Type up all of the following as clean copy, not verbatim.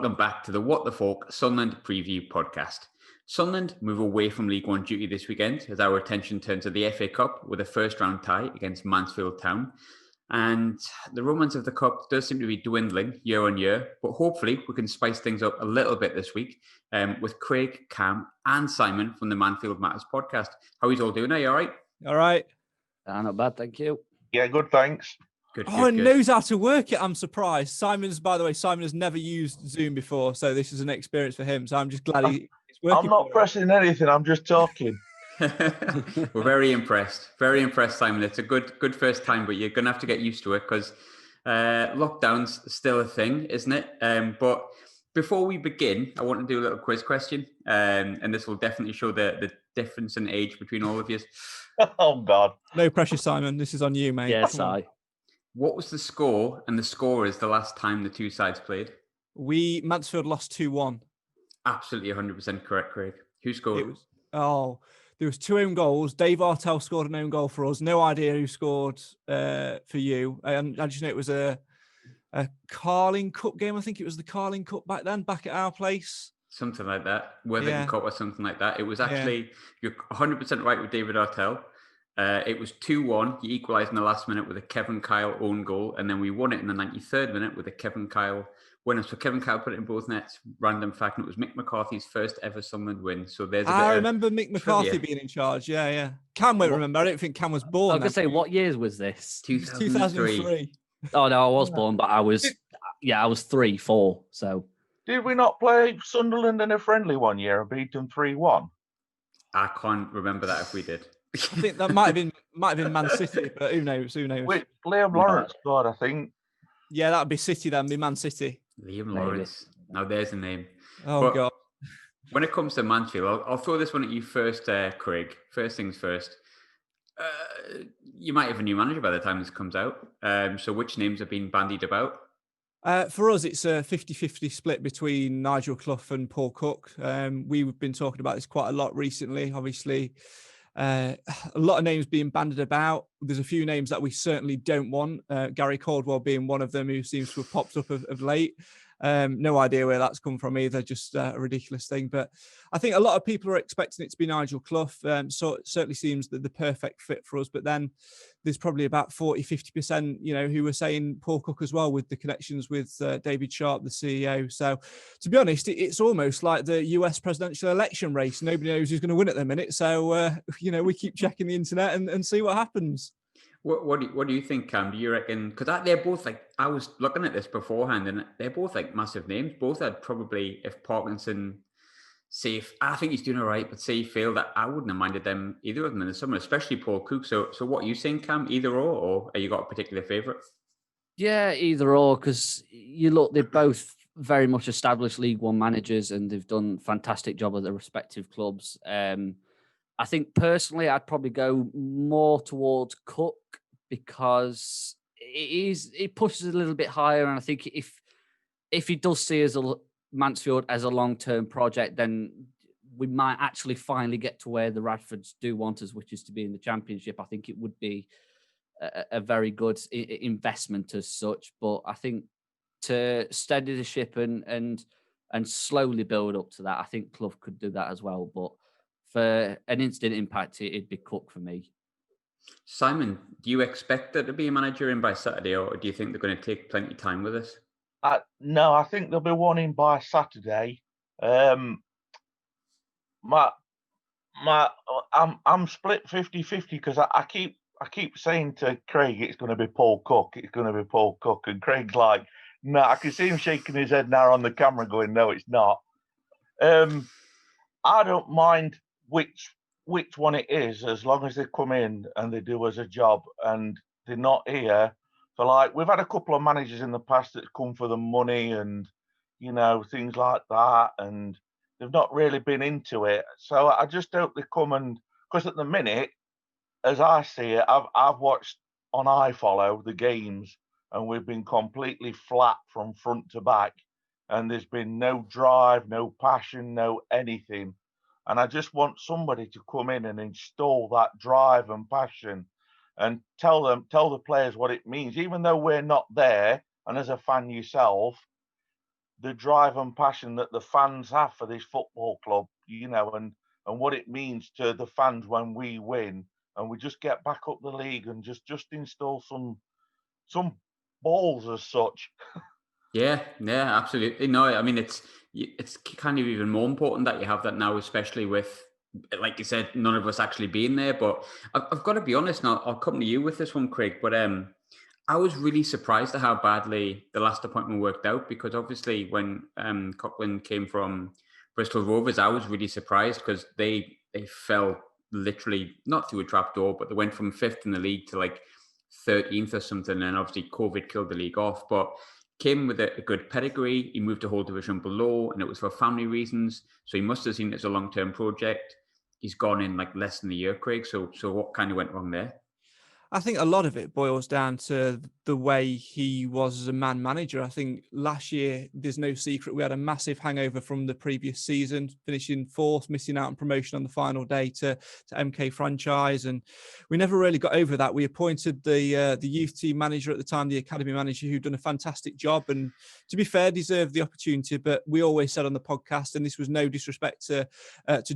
welcome back to the What the Falk Sunderland Preview Podcast. Sunderland move away from League One duty this weekend as our attention turns to the FA Cup with a first round tie against Mansfield Town. And the romance of the Cup does seem to be dwindling year on year, but hopefully we can spice things up a little bit this week with Craig, Cam and Simon from the Mansfield Matters podcast. How are you all doing? Are you all right? All right. Not bad, thank you. Yeah, good, thanks. Good. He knows how to work it. I'm surprised. Simon has never used Zoom before, so this is an experience for him. So I'm just glad he's working. I'm not pressing anything. I'm just talking. We're very impressed. Very impressed, Simon. It's a good first time, but you're going to have to get used to it because lockdown's still a thing, isn't it? But before we begin, I want to do a little quiz question, and this will definitely show the difference in age between all of you. Oh, God. No pressure, Simon. This is on you, mate. Yes, What was the score and the scorers the last time the two sides played? Mansfield lost 2-1. Absolutely 100% correct, Craig. Who scored? There was 2 own goals. Dave Artell scored an own goal for us. No idea who scored for you. I just know it was a Carling Cup game. I think it was the Carling Cup back at our place. Something like that. Worthing Cup or something like that. It was actually, you're 100% right with David Artell. It was 2-1. You equalised in the last minute with a Kevin Kyle own goal, and then we won it in the 93rd minute with a Kevin Kyle winner. So Kevin Kyle put it in both nets. Random fact, and it was Mick McCarthy's first ever Sunderland win. So there's a bit I remember Mick McCarthy being in charge. Yeah. Cam won't remember. I don't think Cam was born. I was going to say, what years was this? 2003. Oh, no, I was born, but I was 3, 4, so... Did we not play Sunderland in a friendly one year and beat them 3-1? I can't remember that if we did. I think that might have been Man City, but who knows? Wait, Liam Lawrence scored, I think. Yeah, that'd be City then, be Man City. Liam Lawrence. Now there's a name. Oh, God. When it comes to Mansfield, I'll throw this one at you first, Craig. First things first. You might have a new manager by the time this comes out. So which names have been bandied about? For us, it's a 50-50 split between Nigel Clough and Paul Cook. We've been talking about this quite a lot recently. Obviously, a lot of names being bandied about. There's a few names that we certainly don't want. Gary Caldwell being one of them, who seems to have popped up of late. No idea where that's come from either, just a ridiculous thing. But I think a lot of people are expecting it to be Nigel Clough. So it certainly seems the perfect fit for us. But then there's probably about 40-50%, who are saying Paul Cook as well, with the connections with David Sharp, the CEO. So to be honest, it's almost like the US presidential election race. Nobody knows who's going to win at the minute. So, we keep checking the internet and see what happens. What do you think, Cam? Do you reckon? Because they're both I was looking at this beforehand, and they're both massive names. Both had probably, if Parkinson, I think he's doing all right, but say he failed, that I wouldn't have minded either of them in the summer, especially Paul Cook. So what are you saying, Cam? Either or have you got a particular favourite? Yeah, either or, because you look, they're both very much established League One managers, and they've done a fantastic job at their respective clubs. I think personally, I'd probably go more towards Cook because it pushes a little bit higher. And I think if he does see Mansfield as a long-term project, then we might actually finally get to where the Radfords do want us, which is to be in the Championship. I think it would be a very good investment as such. But I think to steady the ship and slowly build up to that, I think Clough could do that as well. But for an instant impact, it'd be Cook for me. Simon, do you expect there to be a manager in by Saturday, or do you think they're going to take plenty of time with this? No, I think there'll be one in by Saturday. I'm split 50-50 because I keep saying to Craig it's going to be Paul Cook. It's going to be Paul Cook, and Craig's like, no. I can see him shaking his head now on the camera, going, no, it's not. I don't mind which one it is, as long as they come in and they do us a job and they're not here for we've had a couple of managers in the past that come for the money and things like that, and they've not really been into it. So I just hope they come, and because at the minute, as I see it, I've watched on iFollow the games, and we've been completely flat from front to back, and there's been no drive, no passion, no anything. And I just want somebody to come in and install that drive and passion and tell the players what it means, even though we're not there. And as a fan yourself, the drive and passion that the fans have for this football club, and what it means to the fans when we win and we just get back up the league and just install some balls as such. Yeah, absolutely. No, I mean it's kind of even more important that you have that now, especially with, like you said, none of us actually being there. But I've got to be honest now. I'll come to you with this one, Craig. But I was really surprised at how badly the last appointment worked out, because obviously when Coughlan came from Bristol Rovers, I was really surprised because they fell literally not through a trap door, but they went from 5th in the league to like 13th or something, and obviously COVID killed the league off. But came with a good pedigree. He moved a whole division below, and it was for family reasons. So he must have seen it as a long-term project. He's gone in like less than a year, Craig. So what kind of went wrong there? I think a lot of it boils down to the way he was as a man manager. I think last year, there's no secret, we had a massive hangover from the previous season, finishing 4th, missing out on promotion on the final day to MK franchise. And we never really got over that. We appointed the youth team manager at the time, the academy manager, who'd done a fantastic job. And to be fair, deserved the opportunity. But we always said on the podcast, and this was no disrespect to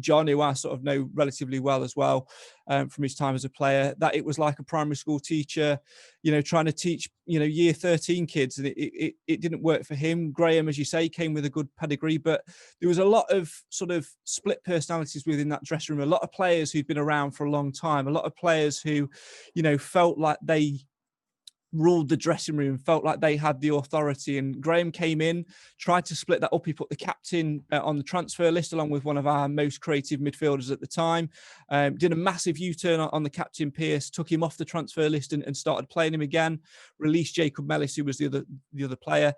John, who I sort of know relatively well as well, from his time as a player, that it was like a primary school teacher, trying to teach, year 13 kids, and it didn't work for him. Graham, as you say, came with a good pedigree, but there was a lot of sort of split personalities within that dressing room. A lot of players who'd been around for a long time, a lot of players who, felt like they ruled the dressing room, felt like they had the authority. And Graham came in, tried to split that up. He put the captain on the transfer list along with one of our most creative midfielders at the time. Did a massive U-turn on the captain Pearce, took him off the transfer list and started playing him again. Released Jacob Mellis, who was the other player.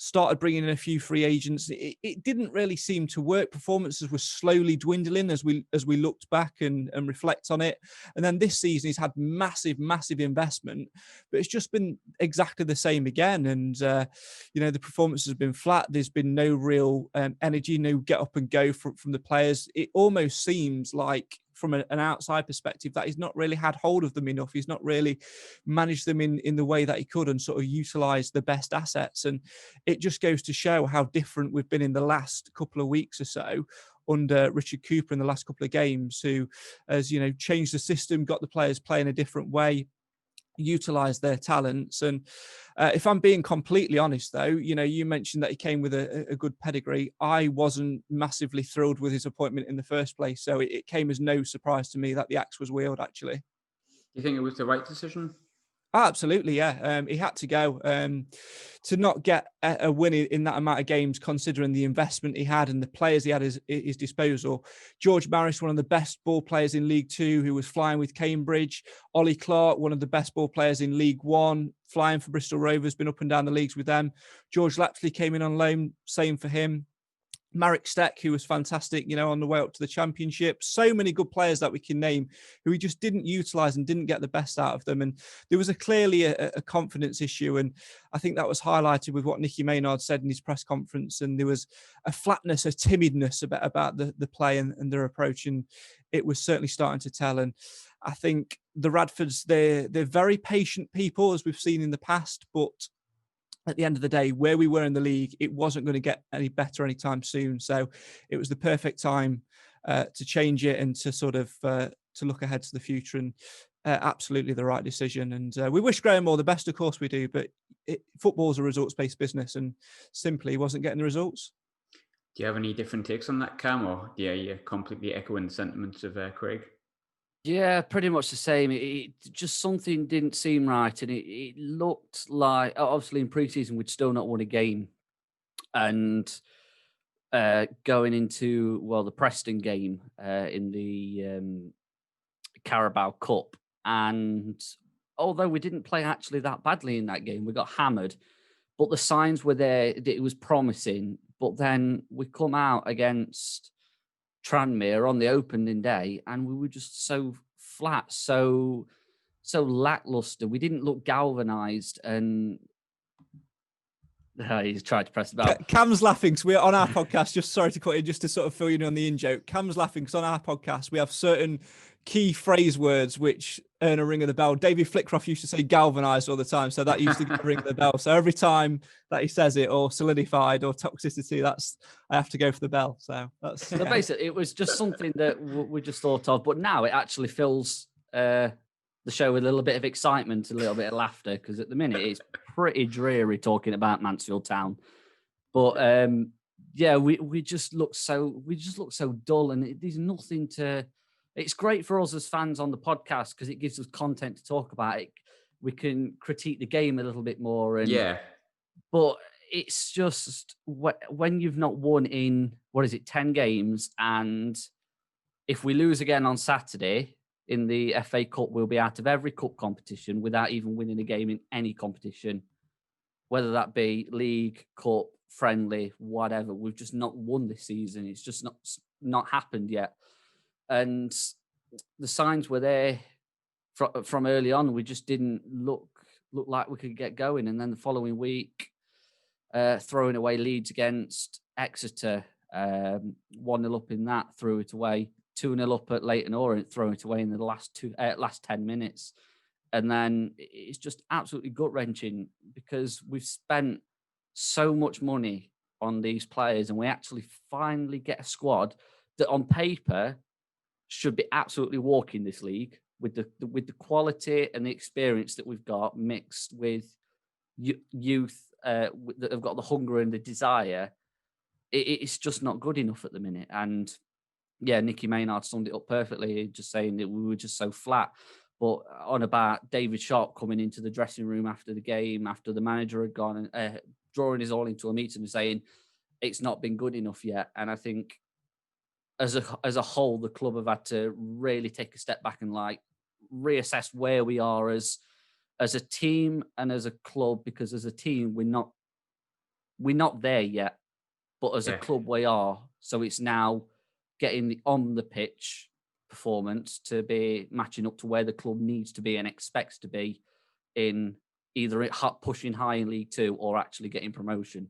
Started bringing in a few free agents. It didn't really seem to work. Performances were slowly dwindling as we looked back and reflect on it. And then this season, he's had massive investment, but it's just been exactly the same again. And the performances have been flat. There's been no real energy, no get up and go from the players. It almost seems like, from an outside perspective, that he's not really had hold of them enough. He's not really managed them in the way that he could and sort of utilised the best assets. And it just goes to show how different we've been in the last couple of weeks or so under Richard Cooper in the last couple of games, who has, changed the system, got the players playing a different way, utilize their talents. And if I'm being completely honest, though, you mentioned that he came with a good pedigree. I wasn't massively thrilled with his appointment in the first place, so it came as no surprise to me that the axe was wielded, actually. Do you think it was the right decision? Absolutely, yeah. He had to go. To not get a win in that amount of games, considering the investment he had and the players he had at his disposal. George Maris, one of the best ball players in League Two, who was flying with Cambridge. Ollie Clark, one of the best ball players in League One, flying for Bristol Rovers, been up and down the leagues with them. George Lapsley came in on loan, same for him. Marek Steck, who was fantastic, on the way up to the Championship. So many good players that we can name who he just didn't utilise and didn't get the best out of them. And there was clearly a confidence issue. And I think that was highlighted with what Nicky Maynard said in his press conference. And there was a flatness, a timidness about the play and their approach. And it was certainly starting to tell. And I think the Radfords, they're very patient people, as we've seen in the past, but at the end of the day, where we were in the league, it wasn't going to get any better anytime soon. So it was the perfect time to change it and to sort of to look ahead to the future, and absolutely the right decision. And we wish Graham all the best, of course we do, but football's a results-based business, and simply wasn't getting the results. Do you have any different takes on that, Cam, or you're completely echoing the sentiments of Craig? Yeah, pretty much the same. It just, something didn't seem right, and it looked like, obviously in pre-season we'd still not won a game, and going into the Preston game in the Carabao Cup, and although we didn't play actually that badly in that game, we got hammered, but the signs were there that it was promising. But then we come out against Tranmere on the opening day, and we were just so flat, so lackluster. We didn't look galvanised, and He's tried to press the bell. Cam's laughing because we're on our podcast. Just sorry to cut in, just to sort of fill you in on the in-joke. Cam's laughing because on our podcast we have certain key phrase words which earn a ring of the bell. David Flickroft used to say galvanised all the so that used to get a ring of the bell. So every time that he says it, or solidified, or toxicity, I have to go for the bell. So that's So basically, it was just something that we just thought of, but now it actually fills the show with a little bit of excitement, a little bit of laughter, because at the minute it's pretty dreary talking about Mansfield Town. But yeah, we just look so dull, and there's nothing to. It's great for us as fans on the podcast because it gives us content to talk about. We can critique the game a little bit more, and but it's just when you've not won in 10 games, and if we lose again on Saturday in the FA Cup, we'll be out of every cup competition without even winning a game in any competition, whether that be league, cup, friendly, whatever. We've just not won this season. It's just not happened yet. And the signs were there from early on. We just didn't look like we could get going. And then the following week, throwing away Leeds against Exeter, 1-0 up in that, threw it away. 2-0 up at Leyton Orient, throwing it away in the last 10 minutes. And then it's just absolutely gut-wrenching because we've spent so much money on these players and we actually finally get a squad that on paper should be absolutely walking this league with the quality and the experience that we've got mixed with youth that have got the hunger and the desire. It's just not good enough at the minute. And yeah, Nicky Maynard summed it up perfectly, just saying that we were just so flat. But on about David Sharp coming into the dressing room after the game, after the manager had gone, and drawing us all into a meeting and saying it's not been good enough yet. And I think as a whole, the club have had to really take a step back and like reassess where we are as a team and as a club, because as a team we're not there yet, but as a club we are. So it's now getting the on the pitch performance to be matching up to where the club needs to be and expects to be in either pushing high in League Two or actually getting promotion.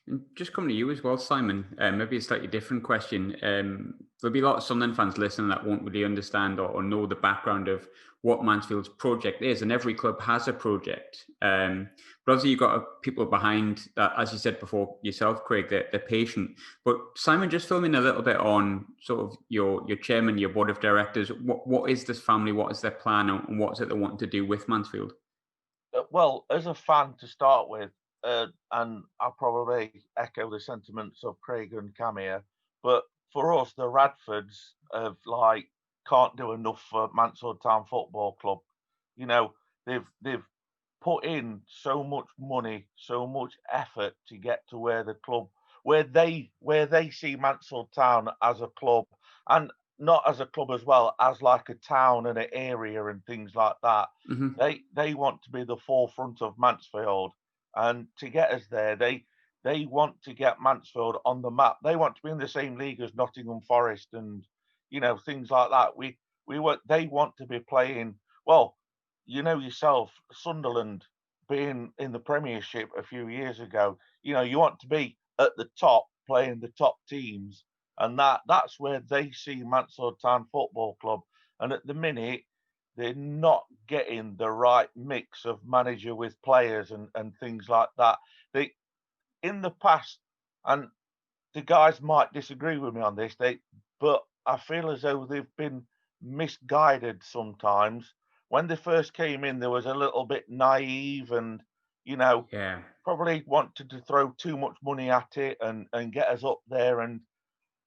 And just coming to you as well, Simon, maybe a slightly different question. There'll be a lot of Sunderland fans listening that won't really understand or know the background of what Mansfield's project is, and every club has a project. But obviously you've got people behind that, as you said before yourself, Craig, they're patient. But Simon, just fill me in a little bit on sort of your chairman, your board of directors. What is this family? What is their plan, and what is it they want to do with Mansfield? Well, as a fan to start with, and I'll probably echo the sentiments of Craig and Cam here, but for us, the Radfords can't do enough for Mansfield Town Football Club. You know, they've put in so much money, so much effort to get to where they see Mansfield Town as a club, and not as a club as well, as like a town and an area and things like that. Mm-hmm. They want to be the forefront of Mansfield. And to get us there, they want to get Mansfield on the map. They want to be in the same league as Nottingham Forest and, things like that. They want to be playing, well, yourself, Sunderland being in the Premiership a few years ago, you want to be at the top, playing the top teams. And that's where they see Mansfield Town Football Club. And at the minute, they're not getting the right mix of manager with players and things like that. In the past, and the guys might disagree with me on this, but I feel as though they've been misguided sometimes. When they first came in, there was a little bit naive and, probably wanted to throw too much money at it and get us up there. And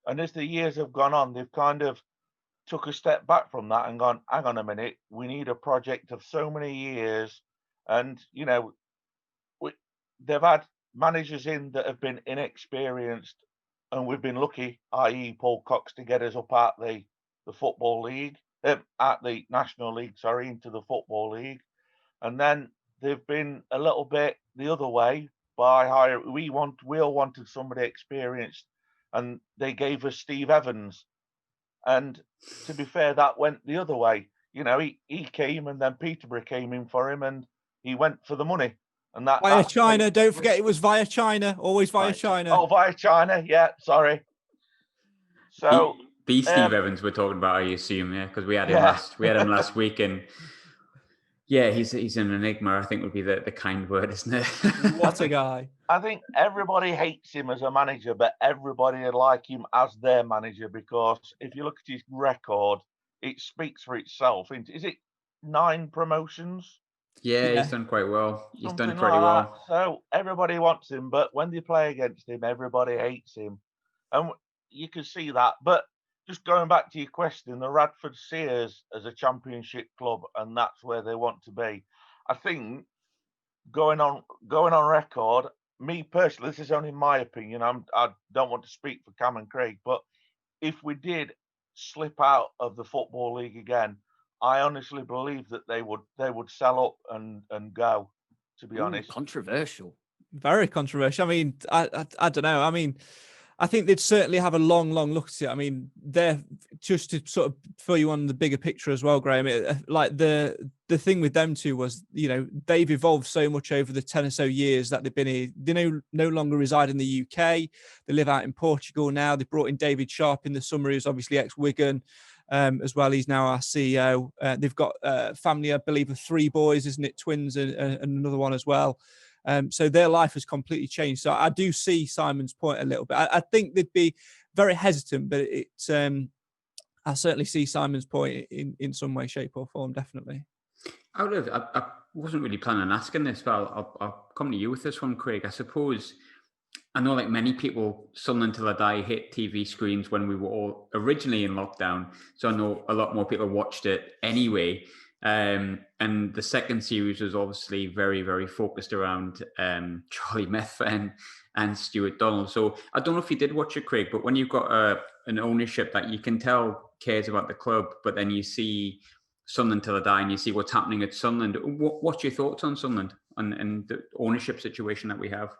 as the years have gone on, they've kind of took a step back from that and gone, hang on a minute, we need a project of so many years. And, they've had managers in that have been inexperienced, and we've been lucky, i.e. Paul Cox, to get us up at the Football League, at the National League, into the Football League. And then they've been a little bit the other way by hiring. We all wanted somebody experienced, and they gave us Steve Evans. And to be fair, that went the other way. He came, and then Peterborough came in for him, and he went for the money. And that via China. Don't forget, it was via China. Always via China. Oh, via China. Yeah, sorry. So the Steve Evans we're talking about, I assume, yeah, because we had him last week, and yeah, he's an enigma, I think would be the kind word, isn't it? What a guy. I think everybody hates him as a manager, but everybody would like him as their manager, because if you look at his record, it speaks for itself. Is it 9 promotions? Yeah, he's done quite well. He's done pretty like well. So everybody wants him, but when they play against him, everybody hates him. And you can see that. But just going back to your question, the Radfords see us as a championship club, and that's where they want to be. I think going on record, me personally, this is only my opinion. I don't want to speak for Cam and Craig, but if we did slip out of the Football League again, I honestly believe that they would sell up and go, to be honest. Controversial. Very controversial. I mean, I don't know. I mean, I think they'd certainly have a long look at it. I mean, they're just to sort of fill you on the bigger picture as well, Graham. Like the thing with them two was, you know, they've evolved so much over the 10 or so years that they've been here. They no longer reside in the UK. They live out in Portugal now. They brought in David Sharp in the summer, who's obviously ex-Wigan. As well, he's now our CEO. They've got a family, I believe, of 3 boys, isn't it? Twins and another one as well. So their life has completely changed. So I do see Simon's point a little bit. I think they'd be very hesitant, but I certainly see Simon's point in some way, shape or form, definitely. I wasn't really planning on asking this, but I'll come to you with this one, Craig. I suppose, I know like many people, Sunderland Till I Die hit TV screens when we were all originally in lockdown. So I know a lot more people watched it anyway. And the second series was obviously very, very focused around Charlie Methven and Stuart Donald. So I don't know if you did watch it, Craig, but when you've got an ownership that you can tell cares about the club, but then you see Sunderland Till I Die and you see what's happening at Sunderland, what's your thoughts on Sunderland and the ownership situation that we have?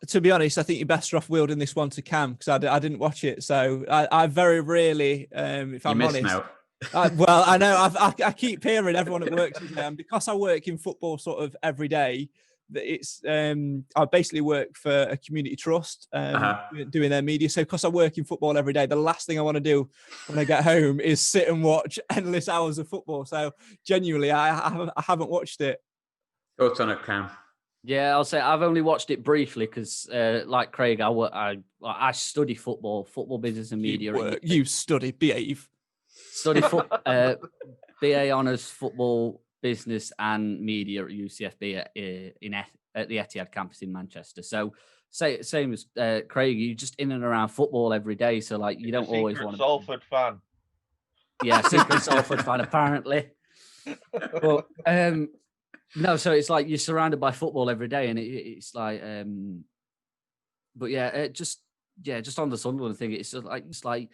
To be honest, I think you're better off wielding this one to Cam, because I didn't watch it. So I very rarely, if I'm honest. Now. Well, I know I keep hearing everyone at work, because I work in football sort of every day. It's I basically work for a community trust, doing their media. So because I work in football every day, the last thing I want to do when I get home is sit and watch endless hours of football. So genuinely, I haven't watched it. Thoughts on it, Cam? Yeah, I'll say I've only watched it briefly because, like Craig, I study football business and media. You study, behave. Study BA Honours Football Business and Media at UCFB at the Etihad campus in Manchester. So same as Craig, you're just in and around football every day. So like you don't always want to. Salford fan. Yeah, secret Salford fan apparently. But no, so it's like you're surrounded by football every day, and it's like, but yeah, just on the Sunderland thing, it's like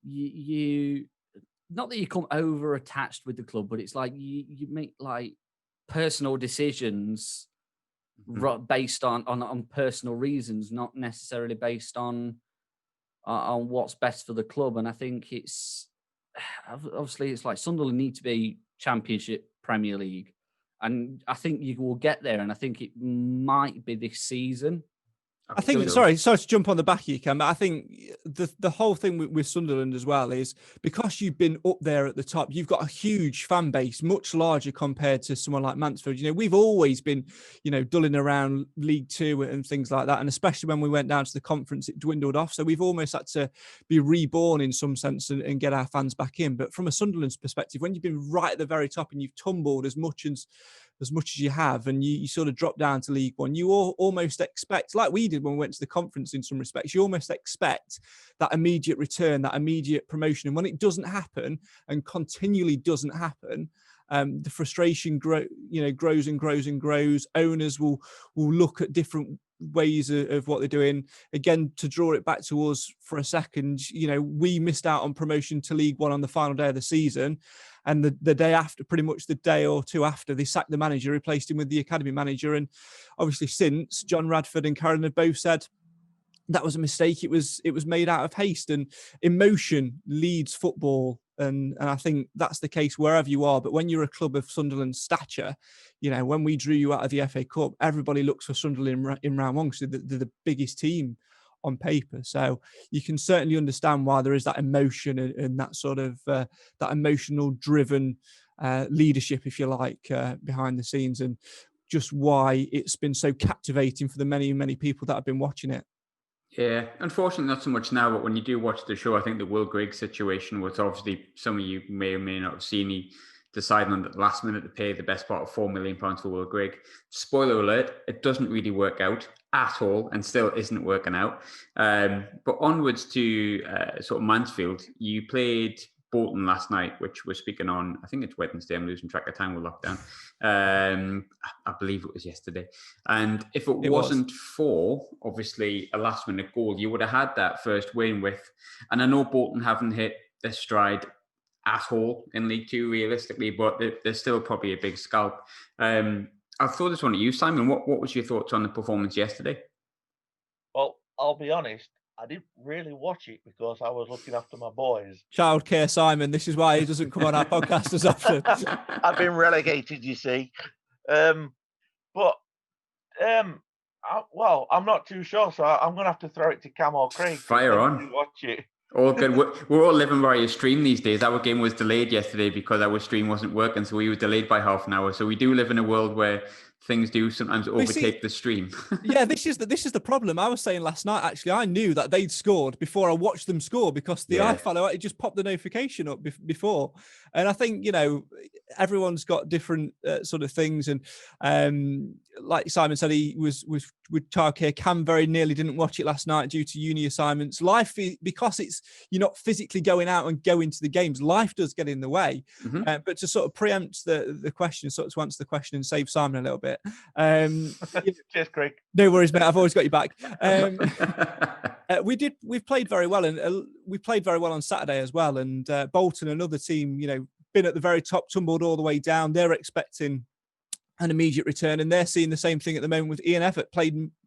you not that you come over attached with the club, but it's like you make like personal decisions based on personal reasons, not necessarily based on what's best for the club. And I think it's obviously it's like Sunderland need to be Championship, Premier League. And I think you will get there, and I think it might be this season. I think, sorry to jump on the back of you, Cam, but I think the whole thing with Sunderland as well is because you've been up there at the top, you've got a huge fan base, much larger compared to someone like Mansfield. You know, we've always been, you know, dulling around League Two and things like that. And especially when we went down to the conference, it dwindled off. So we've almost had to be reborn in some sense and get our fans back in. But from a Sunderland's perspective, when you've been right at the very top and you've tumbled as much as you have, and you sort of drop down to League One, you almost expect, like we did when we went to the conference in some respects, you almost expect that immediate return, that immediate promotion. And when it doesn't happen and continually doesn't happen, the frustration grows and grows and grows. Owners will look at different ways of what they're doing. Again, to draw it back to us for a second, you know, we missed out on promotion to League One on the final day of the season. And the day after, pretty much the day or two after, they sacked the manager, replaced him with the academy manager. And obviously since, John Radford and Karen had both said that was a mistake. It was made out of haste, and emotion leads football And I think that's the case wherever you are. But when you're a club of Sunderland's stature, when we drew you out of the FA Cup, everybody looks for Sunderland in round one because they're the biggest team on paper. So you can certainly understand why there is that emotion and that sort of that emotional driven leadership, if you like, behind the scenes, and just why it's been so captivating for the many, many people that have been watching it. Yeah, unfortunately not so much now, but when you do watch the show, I think the Will Griggs situation was obviously, some of you may or may not have seen, he decided on the last minute to pay the best part of £4 million for Will Grigg. Spoiler alert, it doesn't really work out at all and still isn't working out. But onwards to sort of Mansfield, you played Bolton last night, which we're speaking on, I think it's Wednesday, I'm losing track of time with lockdown. I believe it was yesterday. And if it wasn't for, obviously, a last minute goal, you would have had that first win with, and I know Bolton haven't hit their stride at all in League Two realistically, but they're still probably a big scalp. I'll throw this one at you, Simon. What was your thoughts on the performance yesterday? Well, I'll be honest, I didn't really watch it because I was looking after my boys. Childcare Simon, this is why he doesn't come on our podcast as often. I've been relegated, you see. I'm not too sure, so I'm going to have to throw it to Cam or Craig. Fire on. Watch it. All good. We're all living by your stream these days. Our game was delayed yesterday because our stream wasn't working, so we were delayed by half an hour. So we do live in a world where things do sometimes overtake the stream. Yeah, this is the problem. I was saying last night, actually, I knew that they'd scored before I watched them score because the iFollow, it just popped the notification up before. And I think, everyone's got different sort of things. And like Simon said, he was with childcare. Cam very nearly didn't watch it last night due to uni assignments. Life, because you're not physically going out and going to the games, life does get in the way. Mm-hmm. But to sort of preempt the question, sort of to answer the question and save Simon a little bit. Cheers, Craig. No worries, mate. I've always got you back. We've played very well, and we played very well on Saturday as well. And Bolton, another team, been at the very top, tumbled all the way down. They're expecting an immediate return, and they're seeing the same thing at the moment with Ian Effort.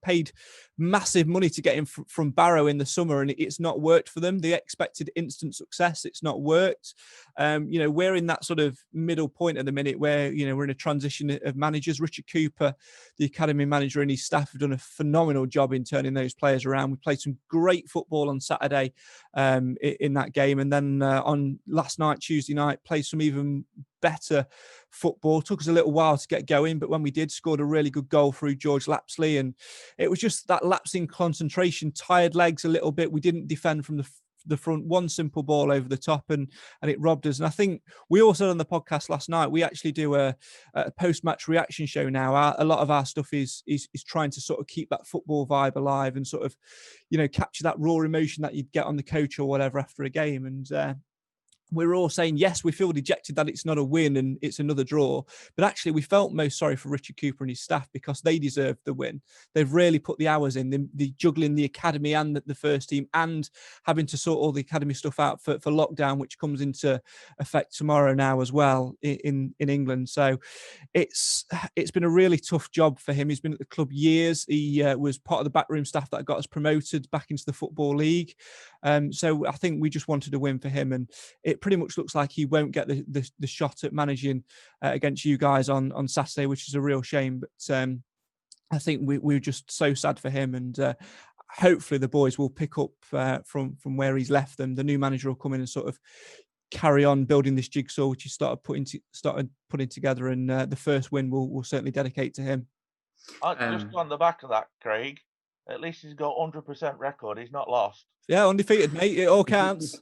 Paid massive money to get him from Barrow in the summer, and it's not worked for them. They expected instant success. It's not worked. We're in that sort of middle point at the minute where, we're in a transition of managers. Richard Cooper, the academy manager, and his staff have done a phenomenal job in turning those players around. We played some great football on Saturday in that game. And then on last night, Tuesday night, played some even better football. Took us a little while to get going, but when we did, scored a really good goal through George Lapsley. And it was just that lapsing concentration, tired legs a little bit. We didn't defend from the front, one simple ball over the top, and it robbed us. And I think we also on the podcast last night, we actually do a post-match reaction show now. A lot of our stuff is trying to sort of keep that football vibe alive and sort of, capture that raw emotion that you'd get on the coach or whatever after a game. And we're all saying, yes, we feel dejected that it's not a win and it's another draw. But actually, we felt most sorry for Richard Cooper and his staff because they deserved the win. They've really put the hours in. They're juggling the academy and the first team and having to sort all the academy stuff out for lockdown, which comes into effect tomorrow now as well in England. So it's been a really tough job for him. He's been at the club years. He was part of the backroom staff that got us promoted back into the Football League. So I think we just wanted a win for him, and it pretty much looks like he won't get the shot at managing against you guys on Saturday, which is a real shame. But I think we're just so sad for him, and hopefully the boys will pick up from where he's left them. The new manager will come in and sort of carry on building this jigsaw, which he started putting together, and the first win we'll certainly dedicate to him. Just on the back of that, Craig, at least he's got 100% record. He's not lost. Yeah, undefeated, mate. It all counts.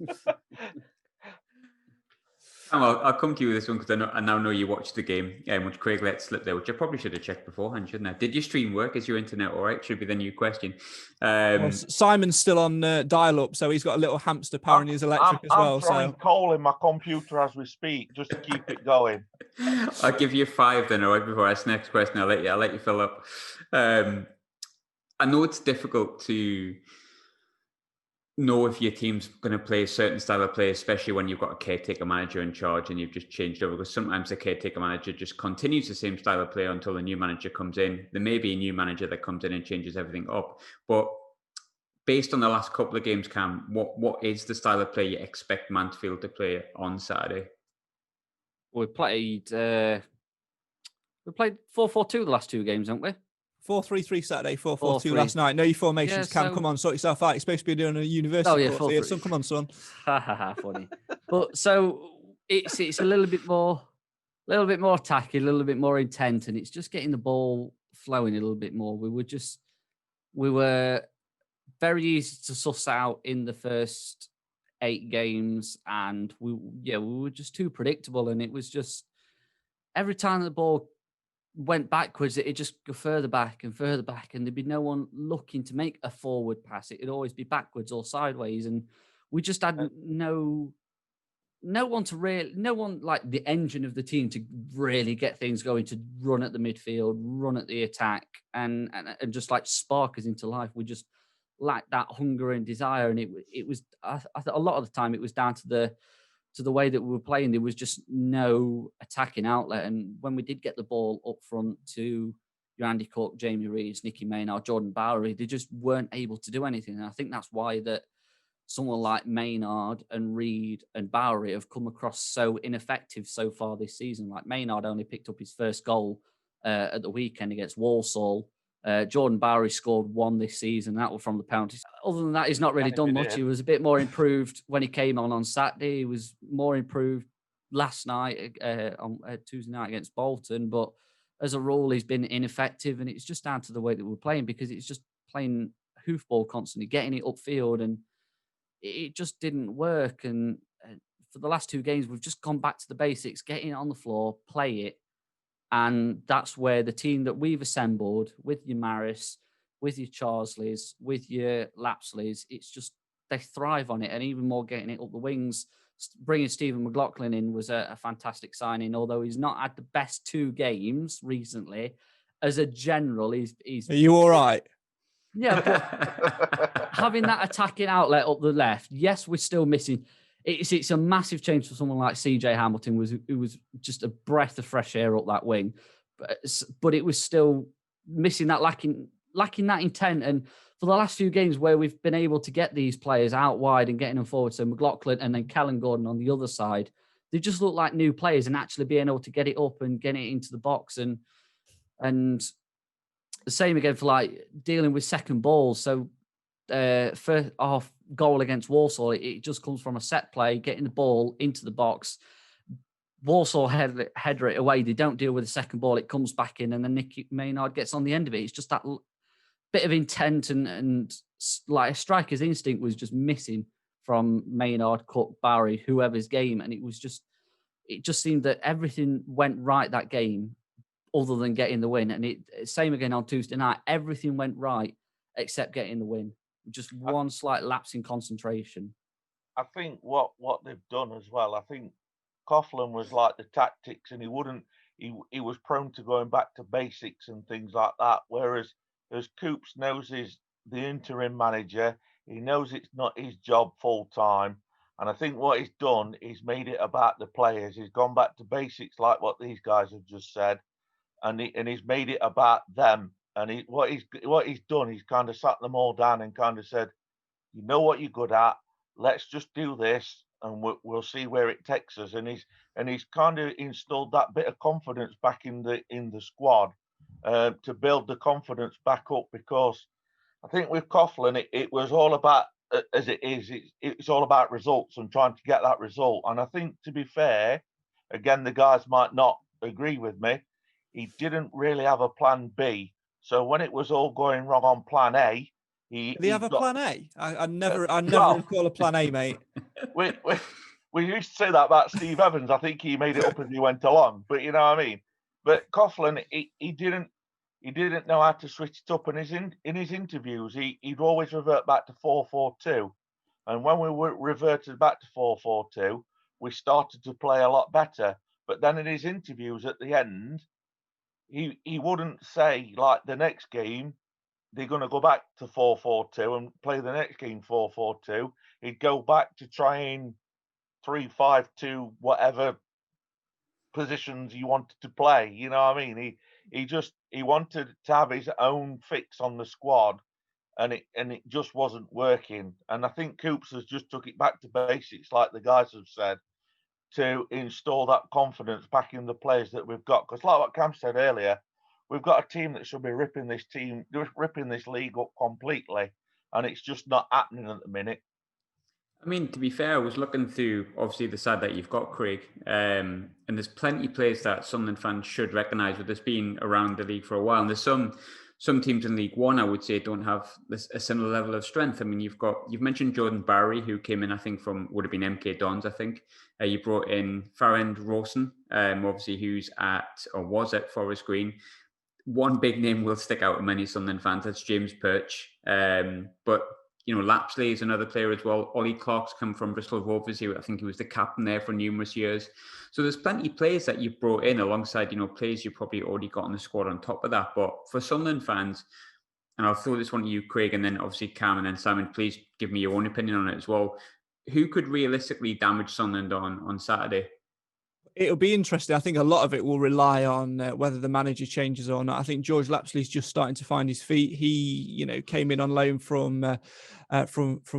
I'll come to you with this one because I now know you watched the game, which Craig let slip there, which I probably should have checked beforehand, shouldn't I? Did your stream work? Is your internet all right? Should be the new question. Well, Simon's still on dial-up, so he's got a little hamster powering his electric as well. I'm throwing coal in my computer as we speak, just to keep it going. I'll give you 5 then, all right, before I ask the next question. I'll let you fill up. I know it's difficult to know if your team's going to play a certain style of play, especially when you've got a caretaker manager in charge and you've just changed over, because sometimes the caretaker manager just continues the same style of play until a new manager comes in. There may be a new manager that comes in and changes everything up. But based on the last couple of games, Cam, what is the style of play you expect Mansfield to play on Saturday? We played 4-4-2 the last two games, haven't we? 4-3-3 Saturday, 4-4-2 last 4-3. night. Know your formations, Yeah, Cam. Come on, sort yourself out. You're supposed to be doing a university course here. So come on, son. Funny. But so it's a little bit more tacky, a little bit more intent, and it's just getting the ball flowing a little bit more. We were very easy to suss out in the first 8 games, and we were just too predictable, and it was just every time the ball went backwards, it just go further back, and there'd be no one looking to make a forward pass. It'd always be backwards or sideways, and we just had no one like the engine of the team to really get things going, to run at the midfield, run at the attack, and just like spark us into life. We just lacked that hunger and desire, and it was I thought a lot of the time it was down to the way that we were playing. There was just no attacking outlet, and when we did get the ball up front to your Andy Cook, Jamie Reeves, Nicky Maynard, Jordan Bowery, they just weren't able to do anything. And I think that's why that someone like Maynard and Reed and Bowery have come across so ineffective so far this season. Like Maynard only picked up his first goal at the weekend against Walsall. Jordan Bowery scored 1 this season. That was from the penalties. Other than that, he's not really done much. He was a bit more improved when he came on Saturday. He was more improved last night on Tuesday night against Bolton. But as a rule, he's been ineffective, and it's just down to the way that we're playing, because it's just playing hoofball constantly, getting it upfield, and it just didn't work. And for the last 2 games, we've just gone back to the basics, getting it on the floor, play it. And that's where the team that we've assembled with your Maris, with your Charsleys, with your Lapsleys, it's just they thrive on it, and even more getting it up the wings. Bringing Stephen McLaughlin in was a fantastic signing, although he's not had the best 2 games recently. As a general, he's Are you all right? Yeah, but having that attacking outlet up the left, yes, we're still missing. It's a massive change for someone like CJ Hamilton, who was just a breath of fresh air up that wing, but it was still missing that, lacking that intent. And for the last few games where we've been able to get these players out wide and getting them forward, so McLaughlin and then Kellen Gordon on the other side, they just look like new players, and actually being able to get it up and get it into the box, and the same again for like dealing with second balls. So for our goal against Walsall, it just comes from a set play, getting the ball into the box. Walsall header it away. They don't deal with the second ball. It comes back in, and then Nicky Maynard gets on the end of it. It's just that bit of intent and like a striker's instinct was just missing from Maynard, Cook, Barry, whoever's game. And it just seemed that everything went right that game, other than getting the win. And same again on Tuesday night. Everything went right except getting the win. Just one slight lapse in concentration. I think what they've done as well, I think Coughlan was like the tactics, and he was prone to going back to basics and things like that. Whereas Coops knows he's the interim manager, he knows it's not his job full time. And I think what he's done is made it about the players. He's gone back to basics, like what these guys have just said, and he's made it about them. And what he's done, he's kind of sat them all down and kind of said, you know what you're good at, let's just do this, and we'll see where it takes us. And he's kind of installed that bit of confidence back in the squad, to build the confidence back up, because I think with Coughlan, it was all about, as it is, it's all about results and trying to get that result. And I think, to be fair, again, the guys might not agree with me, he didn't really have a plan B. So when it was all going wrong on plan A, Did he have a plan A? I never recall a plan A, mate. We used to say that about Steve Evans. I think he made it up as he went along, but you know what I mean. But Coughlan, he didn't know how to switch it up. And in his interviews, he'd always revert back to 4-4-2. And when we reverted back to 4-4-2, we started to play a lot better. But then in his interviews at the end, he wouldn't say, like, the next game they're going to go back to 4-4-2 and play the next game 4-4-2. He'd go back to trying 3-5-2, whatever positions he wanted to play. You know what I mean? He wanted to have his own fix on the squad, and it just wasn't working. And I think Coops has just took it back to basics, like the guys have said, to install that confidence back in the players that we've got. Because like what Cam said earlier, we've got a team that should be ripping this league up completely, and it's just not happening at the minute. I mean, to be fair, I was looking through, obviously, the side that you've got, Craig, and there's plenty of players that Sunderland fans should recognise with this being around the league for a while. And there's some teams in League One, I would say, don't have a similar level of strength. I mean, you've mentioned Jordan Barry, who came in, I think, would have been MK Dons, I think. You brought in Farrend Rawson, obviously, who's was at Forest Green. One big name will stick out to many Sunderland fans, that's James Perch. But Lapsley is another player as well. Ollie Clark's come from Bristol Rovers. I think he was the captain there for numerous years. So there's plenty of players that you've brought in alongside, players you probably already got on the squad on top of that. But for Sunderland fans, and I'll throw this one to you, Craig, and then obviously Cam and then Simon, please give me your own opinion on it as well. Who could realistically damage Sunderland on Saturday? It'll be interesting. I think a lot of it will rely on whether the manager changes or not. I think George Lapsley's just starting to find his feet. He, came in on loan from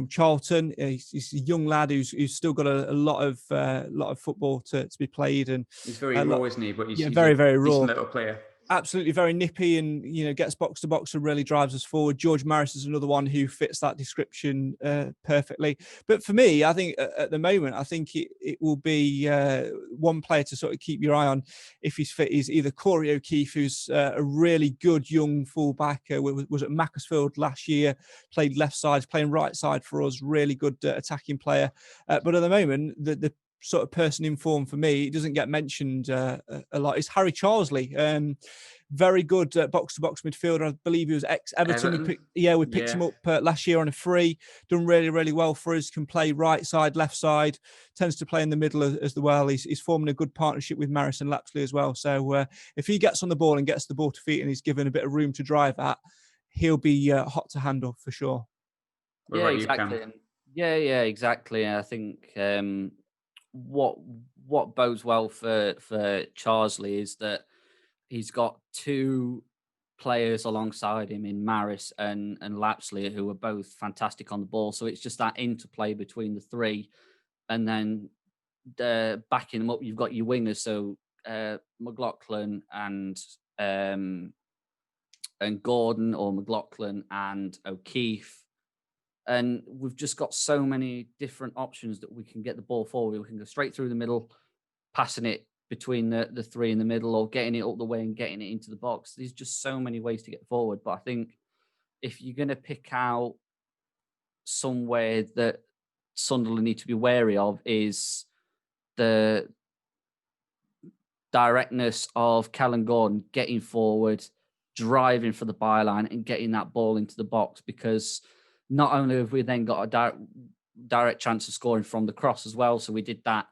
Charlton. He's a young lad who's still got a lot of football to be played, and he's very raw, isn't he? But he's very, very raw. Decent little player. Absolutely very nippy, and gets box to box and really drives us forward. George Maris is another one who fits that description perfectly. But for me, I think at the moment, I think it will be one player to sort of keep your eye on if he's fit. Is either Corey O'Keefe, who's a really good young fullback, was at Mansfield last year, played left side, playing right side for us, really good attacking player. But at the moment, the sort of person in form for me, it doesn't get mentioned a lot, is Harry Charsley. Very good box-to-box midfielder. I believe he was ex-Everton. We picked him up last year on a free. Done really, really well for us. Can play right side, left side. Tends to play in the middle as well. He's forming a good partnership with Maris and Lapsley as well. So if he gets on the ball and gets the ball to feet and he's given a bit of room to drive at, he'll be hot to handle for sure. Yeah, exactly. Yeah, exactly. I think what bodes well for Charsley is that he's got two players alongside him in Maris and Lapsley, who are both fantastic on the ball. So it's just that interplay between the three, and then backing them up, you've got your wingers. So McLaughlin and Gordon, or McLaughlin and O'Keefe. And we've just got so many different options that we can get the ball forward. We can go straight through the middle, passing it between the three in the middle, or getting it up the way and getting it into the box. There's just so many ways to get forward. But I think if you're going to pick out somewhere that Sunderland need to be wary of, is the directness of Callum Gordon getting forward, driving for the byline and getting that ball into the box, because not only have we then got a direct chance of scoring from the cross as well. So we did that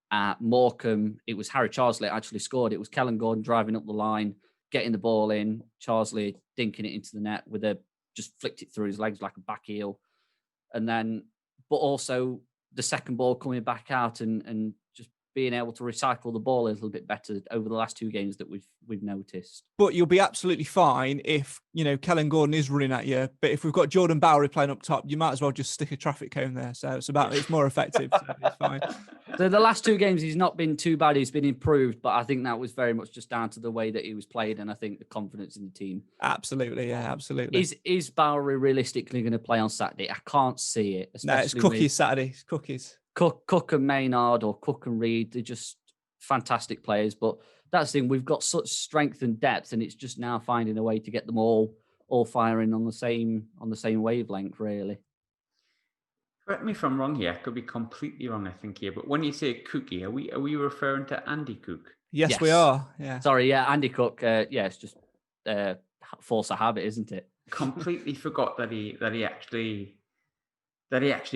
at Morecambe. It was Harry Charsley actually scored. It was Callum Gordon driving up the line, getting the ball in, Charsley dinking it into the net just flicked it through his legs like a back heel. And then, but also the second ball coming back out and just being able to recycle the ball a little bit better over the last two games that we've noticed. But you'll be absolutely fine if, Kellen Gordon is running at you. But if we've got Jordan Bowery playing up top, you might as well just stick a traffic cone there. So it's more effective. So it's fine. So the last two games, he's not been too bad. He's been improved, but I think that was very much just down to the way that he was played, and I think the confidence in the team. Absolutely, yeah, absolutely. Is Bowery realistically going to play on Saturday? I can't see it. No, it's Cookies Saturday. It's Cookies. Cook and Maynard, or Cook and Reed, they're just fantastic players. But that's the thing, we've got such strength and depth, and it's just now finding a way to get them all firing on the same wavelength, really. Correct me if I'm wrong here. I could be completely wrong, I think, here. But when you say Cookie, are we referring to Andy Cook? Yes, we are. Yeah. Sorry, yeah, Andy Cook. It's just force of habit, isn't it? Completely forgot that he actually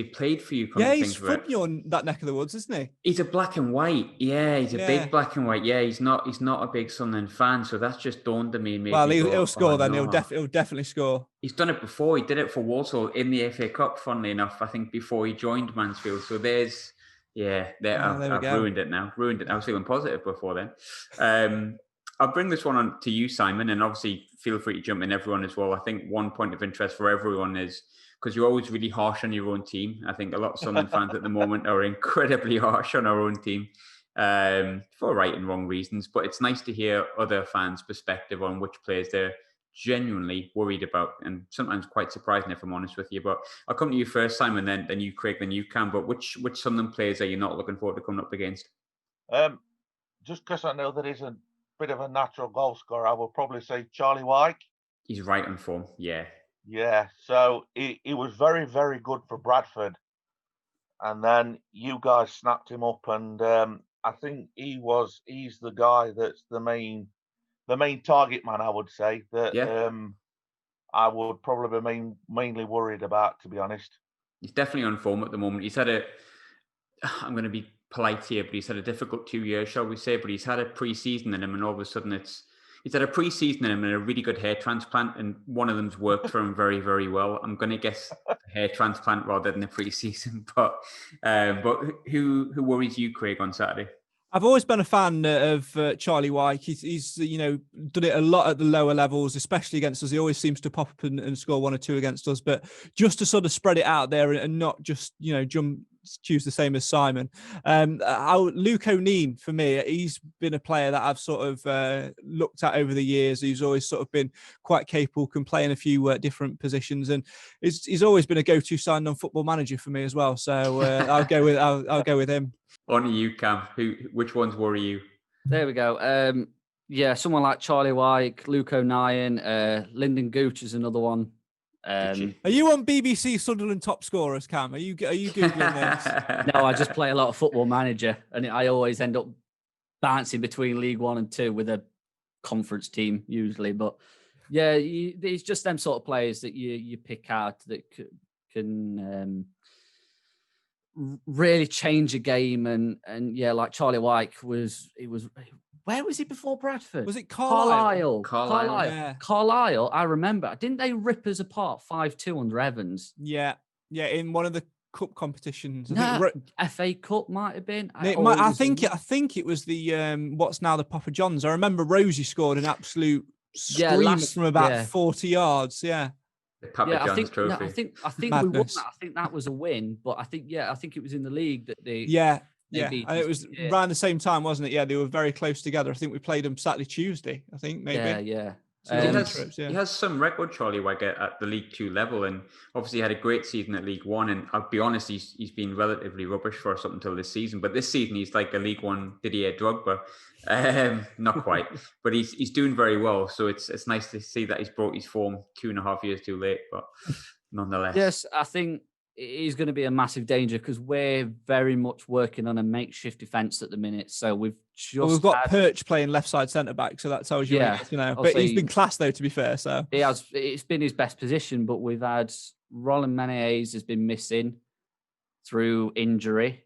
played for you. Yeah, he's from your that neck of the woods, isn't he? He's a black and white. Yeah, he's a big black and white. Yeah, he's not a big Sunderland fan, so that's just dawned on me. Well, he'll score then. He'll definitely score. He's done it before. He did it for Walsall in the FA Cup, funnily enough, I think, before he joined Mansfield. So I've ruined it now. I was feeling positive before then. I'll bring this one on to you, Simon, and obviously feel free to jump in, everyone, as well. I think one point of interest for everyone is, because you're always really harsh on your own team. I think a lot of Sunderland fans at the moment are incredibly harsh on our own team, for right and wrong reasons. But it's nice to hear other fans' perspective on which players they're genuinely worried about, and sometimes quite surprising, if I'm honest with you. But I'll come to you first, Simon, then you, Craig, then you, Cam. But which Sunderland players are you not looking forward to coming up against? Just because I know that he's a bit of a natural goal scorer, I will probably say Charlie White. He's right on form, yeah. Yeah, so he was very, very good for Bradford. And then you guys snapped him up, and I think he's the guy that's the main target man, I would say, that I would probably be mainly worried about, to be honest. He's definitely on form at the moment. He's had I'm going to be polite here, but he's had a difficult 2 years, shall we say, but he's had a pre-season in him, and all of a sudden he's had a pre-season in him and a really good hair transplant, and one of them's worked for him very, very well. I'm going to guess a hair transplant rather than a pre-season, but who worries you, Craig, on Saturday? I've always been a fan of Charlie White. He's done it a lot at the lower levels, especially against us. He always seems to pop up and score 1 or 2 against us. But just to sort of spread it out there and not just choose the same as Simon. Luke O'Neill, for me, he's been a player that I've sort of looked at over the years. He's always sort of been quite capable, can play in a few different positions, and he's always been a go-to sign on Football Manager for me as well. So I'll go with him. On to you, Cam. Which ones worry you? There we go. Someone like Charlie White, Luke O'Neill, Lyndon Gooch is another one. Are you on BBC Sunderland top scorers, Cam? Are you googling this? No, I just play a lot of Football Manager, and I always end up bouncing between League 1 and 2 with a conference team usually. But yeah, it's just them sort of players that you pick out that can really change a game, and like Charlie White was. Where was he before Bradford? Was it Carlisle? Yeah. Carlisle, I remember. Didn't they rip us apart 5-2 under Evans? Yeah, in one of the cup competitions. I think FA Cup might have been. I think it was the what's now the Papa John's. I remember Rosie scored an absolute screamer from about 40 yards. Yeah. The Papa John's trophy. No, I think we won that. I think that was a win, but I think it was in the league that they. Yeah, and it was around the same time, wasn't it? Yeah, they were very close together. I think we played them Saturday, Tuesday. I think maybe. Yeah. He has some record, Charlie White, at the League 2 level, and obviously had a great season at League 1. And I'll be honest, he's been relatively rubbish for us up until this season. But this season, he's like a League 1 Didier Drogba. Not quite, but he's doing very well. So it's nice to see that he's brought his form 2.5 years too late, but nonetheless. Yes, I think it is going to be a massive danger because we're very much working on a makeshift defence at the minute. So we've got Perch playing left side centre back, so that tells you, But he's been class though, to be fair. So it's been his best position, but we've had Roland Menees has been missing through injury.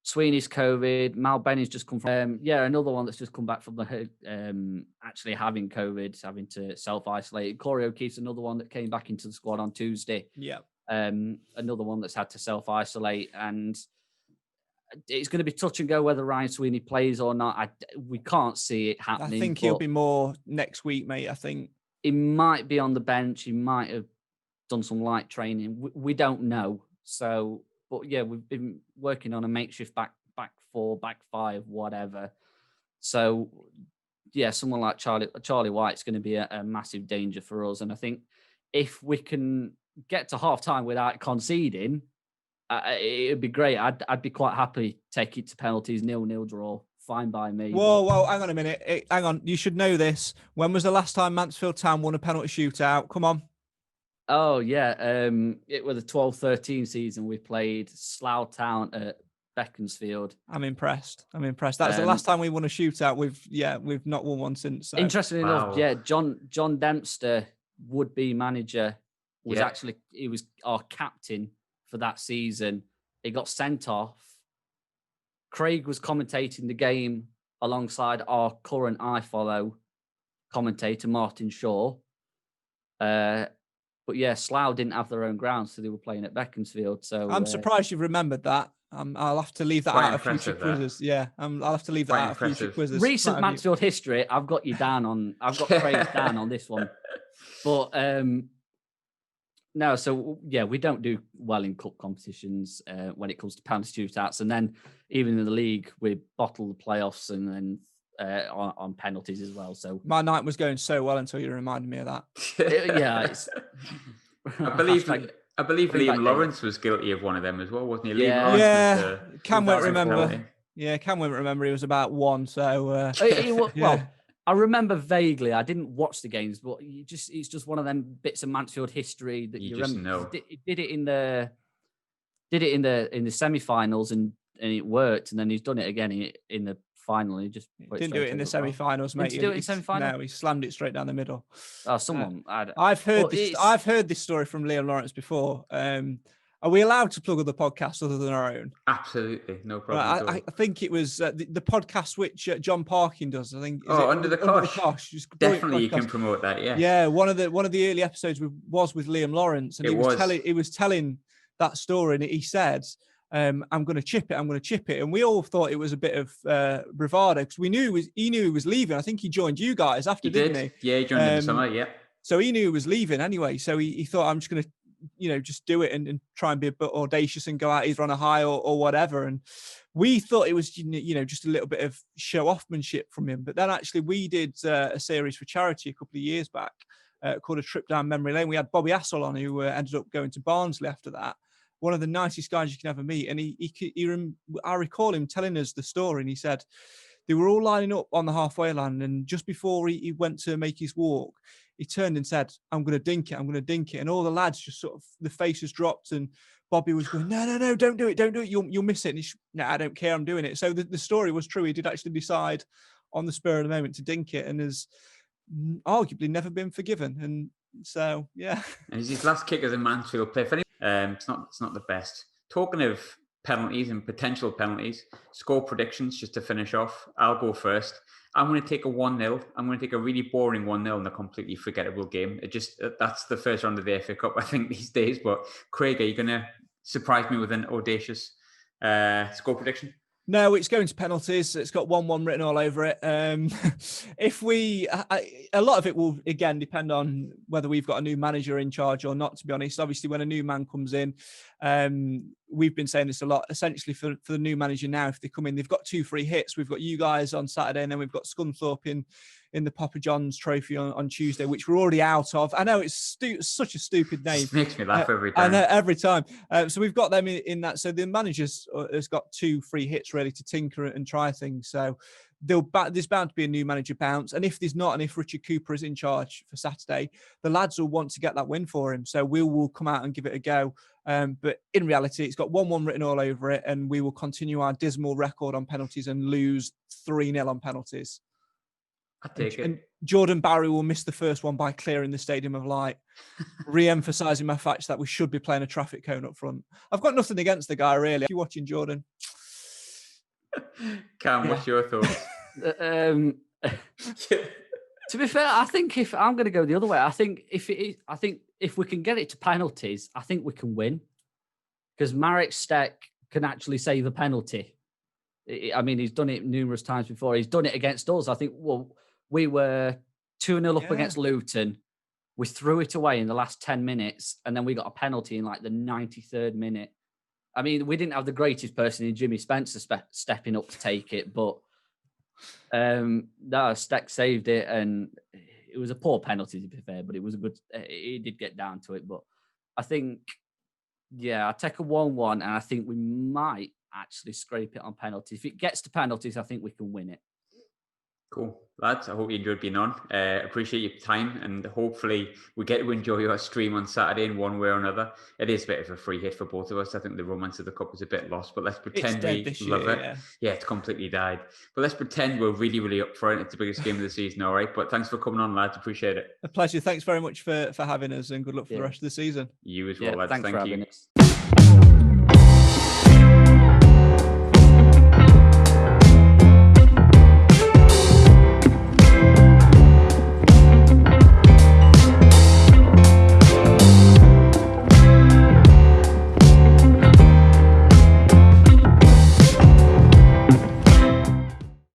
Sweeney's COVID. Mal Benny's just come from. Another one that's just come back from the actually having COVID, having to self-isolate. Corey O'Keefe's another one that came back into the squad on Tuesday. Yeah. Another one that's had to self-isolate, and it's going to be touch and go whether Ryan Sweeney plays or not. We can't see it happening. I think he'll be more next week, mate. I think he might be on the bench. He might have done some light training. We don't know. So. But yeah, we've been working on a makeshift back 4, back 5, whatever. So yeah, someone like Charlie White's going to be a massive danger for us. And I think if we can get to half time without conceding, it'd be great. I'd be quite happy take it to penalties, 0-0 draw. Fine by me. Whoa, hang on a minute. Hang on. You should know this. When was the last time Mansfield Town won a penalty shootout? Come on. Oh, yeah. It was the 12-13 season. We played Slough Town at Beaconsfield. I'm impressed. That's the last time we won a shootout. We've not won one since. So. Interestingly enough, John Dempster, would-be manager, he was our captain for that season. He got sent off. Craig was commentating the game alongside our current iFollow commentator, Martin Shaw. But yeah, Slough didn't have their own ground, so they were playing at Beaconsfield. So I'm surprised you've remembered that. I'll have to leave that out of future quizzes. Yeah, I'll have to leave that out of future quizzes. Recent Mansfield history, I've got you down on. I've got Craig down on this one. But no, so yeah, we don't do well in cup competitions when it comes to penalty shootouts, and then even in the league, we bottle the playoffs and then on penalties as well. So my night was going so well until you reminded me of that. Yeah, I believe Liam Lawrence was guilty of one of them as well, wasn't he? Yeah, Cam won't remember. Yeah, Cam won't remember. He was about one, so well. I remember vaguely. I didn't watch the games, but it's just one of them bits of Mansfield history that you just remember. know. He did it in the semi-finals and it worked, and then he's done it again in the final. He just didn't do it in the semi-finals, mate. Didn't do it in semi-final. No, he slammed it straight down the middle. Oh, someone. I've heard this story from Liam Lawrence before. Are we allowed to plug other podcasts other than our own? Absolutely, no problem. Right, I think it was the podcast which John Parkin does. I think. Under the Cosh. Definitely, you can promote that. Yeah. Yeah, one of the early episodes was with Liam Lawrence, and he was telling that story, and he said, "I'm going to chip it. I'm going to chip it." And we all thought it was a bit of bravado because he knew he was leaving. I think he joined you guys after, didn't he? Yeah, he joined in the summer. Yeah. So he knew he was leaving anyway. So he thought, I'm just going to, just do it and try and be a bit audacious and go out either on a high or whatever. And we thought it was, just a little bit of show-offmanship from him. But then actually we did a series for charity a couple of years back called A Trip Down Memory Lane. We had Bobby Assel on, who ended up going to Barnsley after that. One of the nicest guys you can ever meet. And I recall him telling us the story, and he said they were all lining up on the halfway line, and just before he went to make his walk, he turned and said, I'm going to dink it. I'm going to dink it. And all the lads just sort of, the faces dropped, and Bobby was going, no, don't do it. Don't do it. You'll miss it. And I don't care. I'm doing it. So the story was true. He did actually decide on the spur of the moment to dink it, and has arguably never been forgiven. And so, yeah. And his last kick as a Mansfield player. It's not the best. Talking of penalties and potential penalties, score predictions just to finish off. I'll go first. I'm going to take a 1-0. I'm going to take a really boring 1-0 in a completely forgettable game. That's the first round of the FA Cup, I think, these days. But Craig, are you going to surprise me with an audacious score prediction? No, it's going to penalties. It's got 1-1 written all over it. A lot of it will, again, depend on whether we've got a new manager in charge or not, to be honest. Obviously, when a new man comes in, we've been saying this a lot. Essentially, for the new manager now, if they come in, they've got 2 free hits. We've got you guys on Saturday, and then we've got Scunthorpe in the Papa John's Trophy on Tuesday, which we're already out of. I know it's such a stupid name. It makes me laugh every time. I know, every time. So we've got them in that. So the manager has got 2 free hits ready to tinker and try things. So there's bound to be a new manager bounce. And if there's not, and if Richard Cooper is in charge for Saturday, the lads will want to get that win for him. So we will come out and give it a go. But in reality, it's got 1-1 written all over it, and we will continue our dismal record on penalties and lose 3-0 on penalties. I take it. And Jordan Barry will miss the first one by clearing the Stadium of Light, re-emphasising my fact that we should be playing a traffic cone up front. I've got nothing against the guy, really. If you're watching, Jordan. Cam, what's your thoughts? To be fair, I think if I'm going to go the other way, I think if we can get it to penalties, I think we can win, because Marek Steck can actually save a penalty. I mean, he's done it numerous times before. He's done it against us. I think, we were 2-0 up against Luton. We threw it away in the last 10 minutes, and then we got a penalty in like the 93rd minute. I mean, we didn't have the greatest person in Jimmy Spencer stepping up to take it, but no, Steck saved it, and it was a poor penalty, to be fair, but it was a good. He did get down to it, but I think, I take a 1-1, and I think we might actually scrape it on penalties. If it gets to penalties, I think we can win it. Cool. Lads, I hope you enjoyed being on. Appreciate your time, and hopefully we get to enjoy your stream on Saturday in one way or another. It is a bit of a free hit for both of us. I think the romance of the cup was a bit lost, but let's pretend we love it. Yeah, it's completely died. But let's pretend we're really, really up for it. It's the biggest game of the season, all right? But thanks for coming on, lads. Appreciate it. A pleasure. Thanks very much for having us, and good luck for the rest of the season. You as well, lads. Thanks for having us.